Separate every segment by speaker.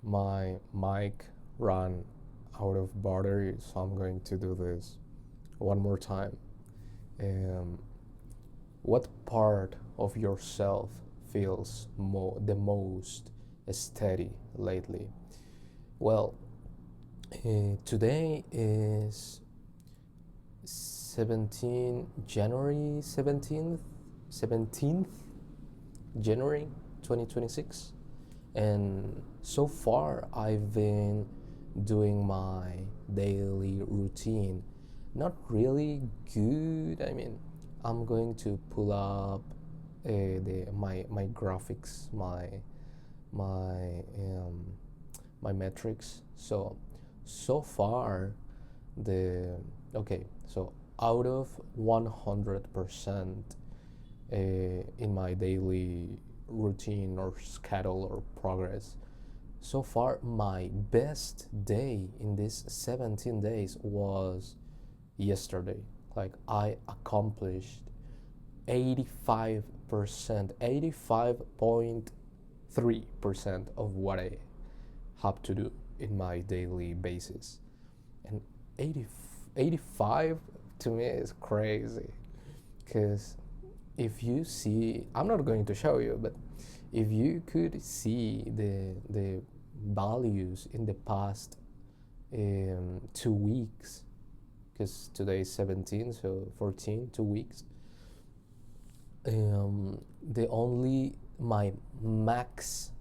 Speaker 1: My mic ran out of battery, so I'm going to do this one more time. Um, what part of yourself feels the most steady lately? Well, today is 17th January 2026, and so far I've been doing my daily routine. Not really good. I mean, I'm going to pull up my graphics, my my metrics. So far, the okay. So out of 100% in my daily routine or schedule or progress, so far my best day in these 17 days was yesterday. Like, I accomplished 85%, 85.3% of what I have to do in my daily basis. And 80, 85 to me is crazy, because if you see, I'm not going to show you, but if you could see the values in the past 2 weeks, because today is 17, so 14, 2 weeks, the only my max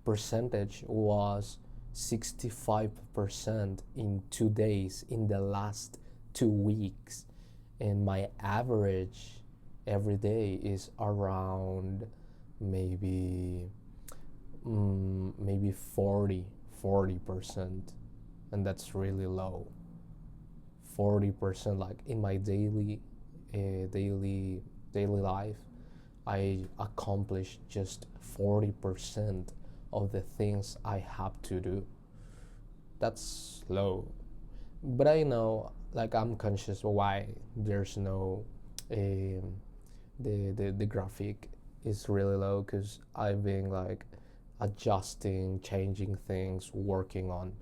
Speaker 1: percentage was 65% in 2 days in the last 2 weeks, and my average every day is around maybe maybe 40%, and that's really low. 40%, like in my daily life, I accomplish just 40% of the things I have to do. That's low. But I know, like, I'm conscious why there's no the graphic is really low, because I've been like adjusting, changing things, working on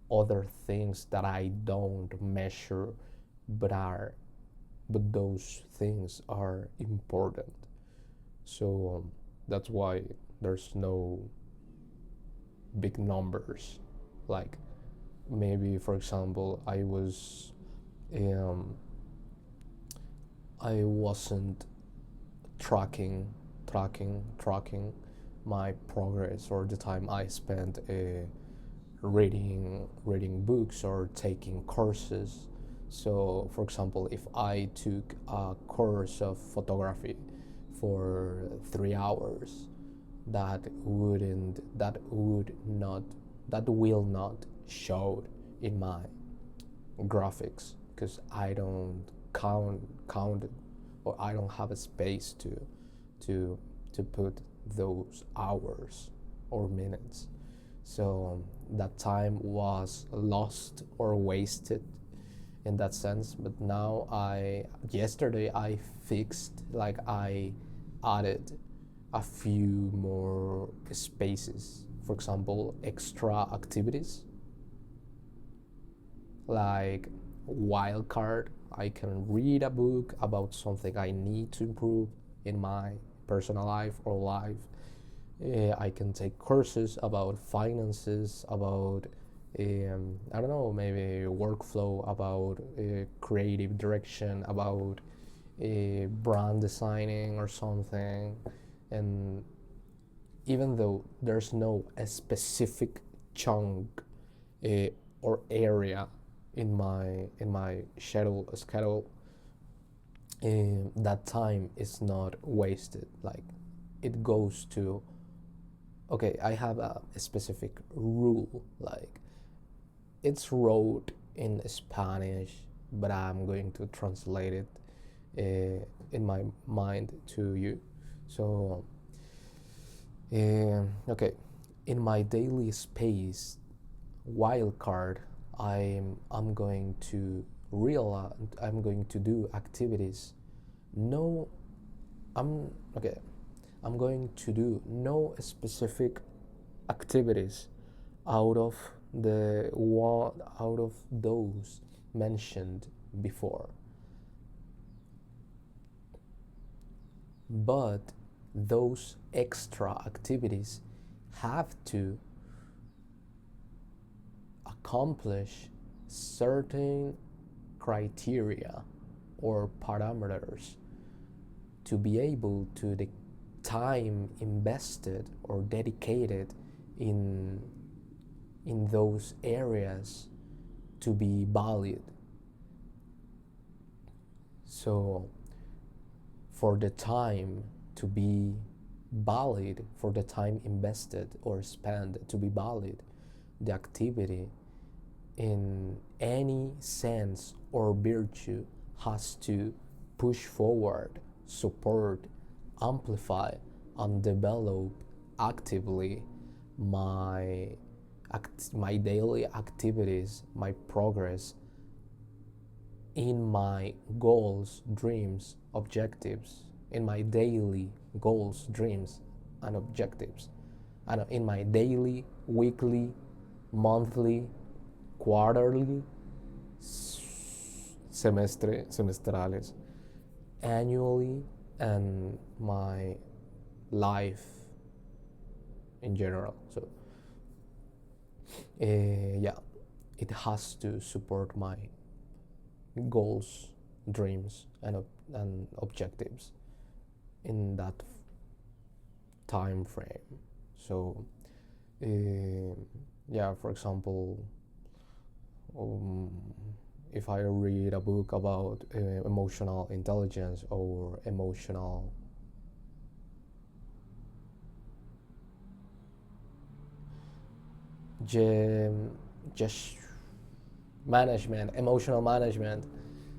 Speaker 1: other things that I don't measure, but are but those things are important. So that's why there's no big numbers. Like, maybe, for example, um, I wasn't tracking tracking my progress or the time I spent reading books or taking courses. So, for example, if I took a course of photography for 3 hours, that would not that will not show in my graphics, because I don't count it, or I don't have a space to to put those hours or minutes. So that time was lost or wasted in that sense. But now, I yesterday I fixed, like, I added a few more spaces, for example, extra activities like wildcard. I can read a book about something I need to improve in my personal life or life. I can take courses about finances, about I don't know, maybe workflow, about creative direction, about brand designing or something. And even though there's no a specific chunk uh, or area in my schedule, that time is not wasted. Like, it goes to, okay, I have a specific rule, like, it's wrote in Spanish, but I'm going to translate it in my mind to you. So, okay, in my daily space wildcard, I'm going to realize I'm going to do activities. No, I'm okay. I'm going to do no specific activities out of the one out of those mentioned before. But those extra activities have to accomplish certain criteria or parameters to be able to the time invested or dedicated in those areas to be valid. So for the time to be valid, for the time invested or spent to be valid, the activity in any sense or virtue has to push forward, support, amplify, and develop actively my daily activities, my progress in my goals, dreams, objectives, in my daily goals, dreams, and objectives, and in my daily, weekly, monthly, quarterly, semestrales, annually, and my life in general. So yeah, it has to support my goals, dreams, and objectives in that time frame. So yeah, for example, if I read a book about emotional intelligence or emotional just management, emotional management,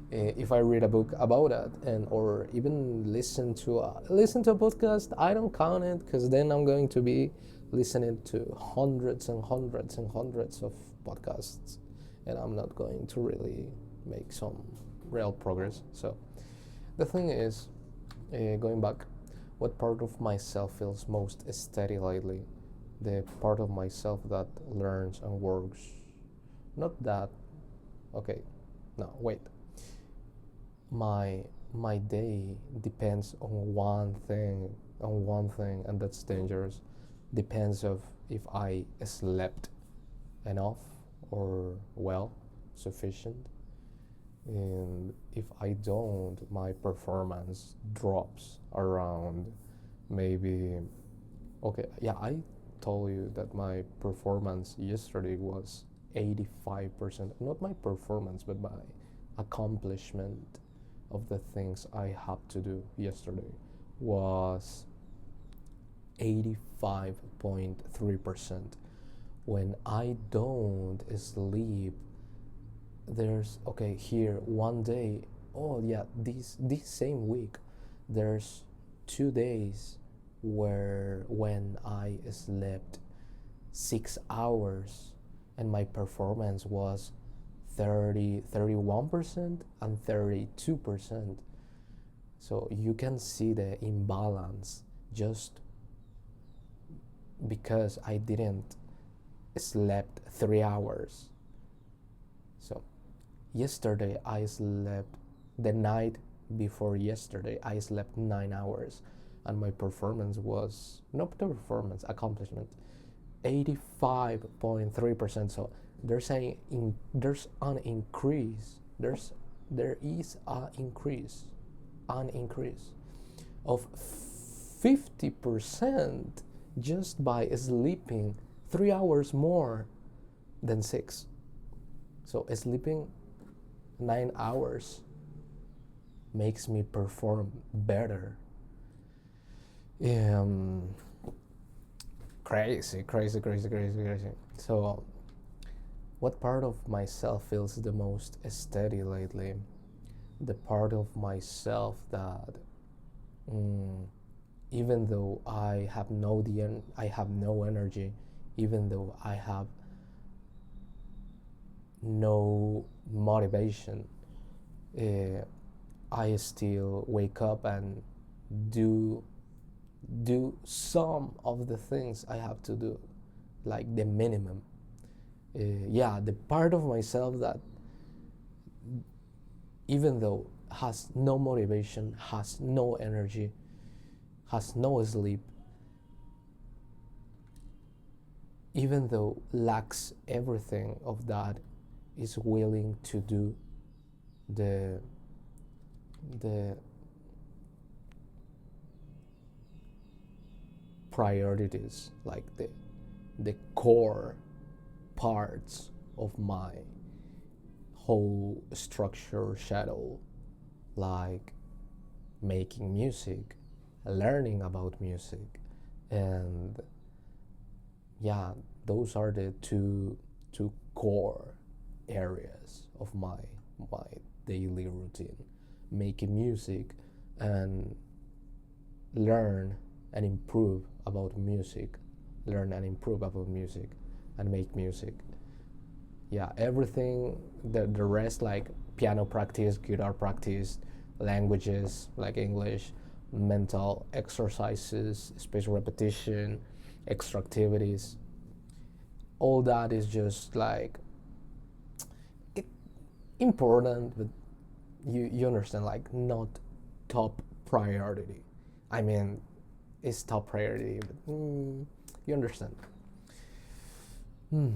Speaker 1: if I read a book about that, and or even listen to a podcast, I don't count it, because then I'm going to be listening to hundreds and hundreds and hundreds of podcasts, and I'm not going to really make some real progress. So the thing is, going back, what part of myself feels most steady lately? The part of myself that learns and works. Not that. Okay, no, wait. My day depends on one thing, and that's dangerous. Depends of if I slept enough or well, sufficient. And if I don't, my performance drops around maybe. Okay, yeah, I told you that my performance yesterday was 85%. Not my performance, but my accomplishment of the things I had to do yesterday was 85.3%. When I don't sleep, there's okay here one day, oh yeah, this same week there's 2 days when I slept 6 hours, and my performance was 31% and 32%. So you can see the imbalance just because I didn't slept 3 hours. So yesterday I slept, the night before yesterday I slept 9 hours, and my performance was, not the performance, accomplishment, 85.3%. So they're saying there's an increase, there is an increase of 50% just by sleeping 3 hours more than 6. So sleeping 9 hours makes me perform better. Crazy. So what part of myself feels the most steady lately? The part of myself that even though I have no energy, even though I have no motivation, I still wake up and do some of the things I have to do, like the minimum. Yeah, the part of myself that, even though has no motivation, has no energy, has no sleep, even though lacks everything of that, is willing to do the the priorities, like the core parts of my whole structure shadow, like making music, learning about music, and yeah, those are the two core areas of my daily routine: making music and learn and improve about music, learn and improve about music, and make music. Yeah, everything, the rest, like piano practice, guitar practice, languages like English, mental exercises, spaced repetition, extra activities, all that is just like it, important, but you understand, like not top priority. I mean, it's top priority, but you understand.